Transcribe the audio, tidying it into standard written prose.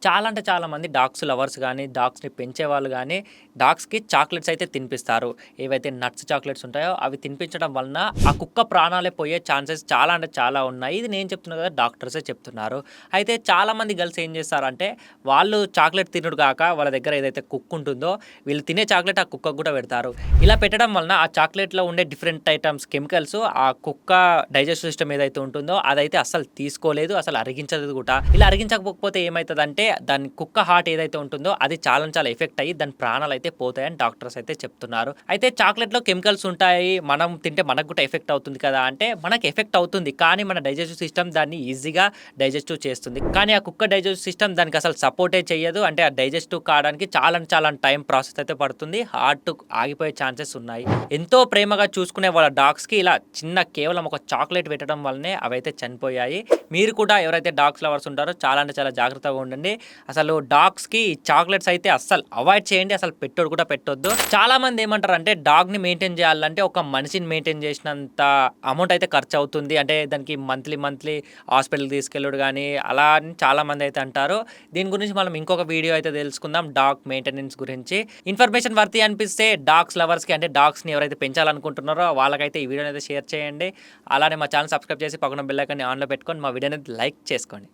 చాలా అంటే చాలామంది డాగ్స్ లవర్స్ గానీ, డాగ్స్‌ని పెంచేవాళ్ళు గానీ, డాగ్స్‌కి చాక్లెట్స్ అయితే తినిపిస్తారు. ఏవైతే నట్స్ చాక్లెట్స్ ఉంటాయో అవి తినిపించడం వలన ఆ కుక్క ప్రాణాలే పోయే ఛాన్సెస్ చాలా అంటే చాలా ఉన్నాయి. ఇది నేను చెప్తున్నా కదా! డాక్టర్సే చెప్తున్నారు. అయితే చాలామంది గర్ల్స్ ఏం చేస్తారంటే, వాళ్ళు చాక్లెట్ తినుడు గాక వాళ్ళ దగ్గర ఏదైతే కుక్ ఉంటుందో, వీళ్ళు తినే చాక్లెట్ ఆ కుక్కకు గూడా పెడతారు. ఇలా పెట్టడం వలన ఆ చాక్లెట్‌లో ఉండే డిఫరెంట్ ఐటెమ్స్ కెమికల్స్ ఆ కుక్క డైజెస్టివ్ సిస్టమ్ ఏదైతే ఉంటుందో అదైతే అస్సలు తీసుకోలేదు. అసలు అరిగించదు గూడా. ఇలా అరిగించకపోతే ఏమైతదంటే దాని కుక్క హార్ట్ ఏదైతే ఉంటుందో అది చాలా ఎఫెక్ట్ అయ్యి దాని ప్రాణాలైతే పోతాయని డాక్టర్స్ అయితే చెప్తున్నారు. అయితే చాక్లెట్‌లో కెమికల్స్ ఉంటాయి. మనం తింటే మనకు కూడా ఎఫెక్ట్ అవుతుంది కదా! అంటే మనకు ఎఫెక్ట్ అవుతుంది. కానీ మన డైజెస్టివ్ సిస్టమ్ దాన్ని ఈజీగా డైజెస్టివ్ చేస్తుంది. కానీ ఆ కుక్క డైజెస్టివ్ సిస్టమ్ దానికి అసలు సపోర్టే చెయ్యదు. అంటే ఆ డైజెస్టివ్ కావడానికి చాలా టైం ప్రాసెస్ అయితే పడుతుంది. హార్ట్ ఆగిపోయే ఛాన్సెస్ ఉన్నాయి. ఎంతో ప్రేమగా చూసుకునే వాళ్ళ డాగ్స్‌కి ఇలా చిన్న కేవలం ఒక చాక్లేట్ పెట్టడం వల్లనే అవైతే చనిపోయాయి. మీరు కూడా ఎవరైతే డాగ్స్ లవర్స్ ఉంటారో చాలా అంటే చాలా జాగ్రత్తగా ఉండండి. అసలు డాగ్స్‌కి చాక్లేట్స్ అయితే అస్సలు అవాయిడ్ చేయండి. అసలు పెట్టోడు కూడా పెట్టొద్దు. చాలామంది ఏమంటారంటే డాగ్‌ని మెయింటైన్ చేయాలంటే ఒక మనిషిని మెయింటైన్ చేసినంత అమౌంట్ అయితే ఖర్చవుతుంది. అంటే దానికి మంత్లీ హాస్పిటల్‌కి తీసుకెళ్ళుడు గానీ అలా అని చాలామంది అయితే అంటారు. దీని గురించి మనం ఇంకొక వీడియో అయితే తెలుసుకుందాం. డాగ్ మెయింటెనెన్స్ గురించి. ఇన్ఫర్మేషన్ వర్తీ అనిపిస్తే డాగ్స్ లవర్స్‌కి అంటే డాగ్స్‌ని ఎవరైతే పెంచాలనుకుంటున్నారో వాళ్ళకైతే ఈ వీడియోనైతే షేర్ చేయండి. అలానే మా ఛానెల్ సబ్స్క్రైబ్ చేసి పక్కన బెల్ ఐకాన్‌ని ఆన్‌లో పెట్టుకొని మా వీడియోని లైక్ చేసుకోండి.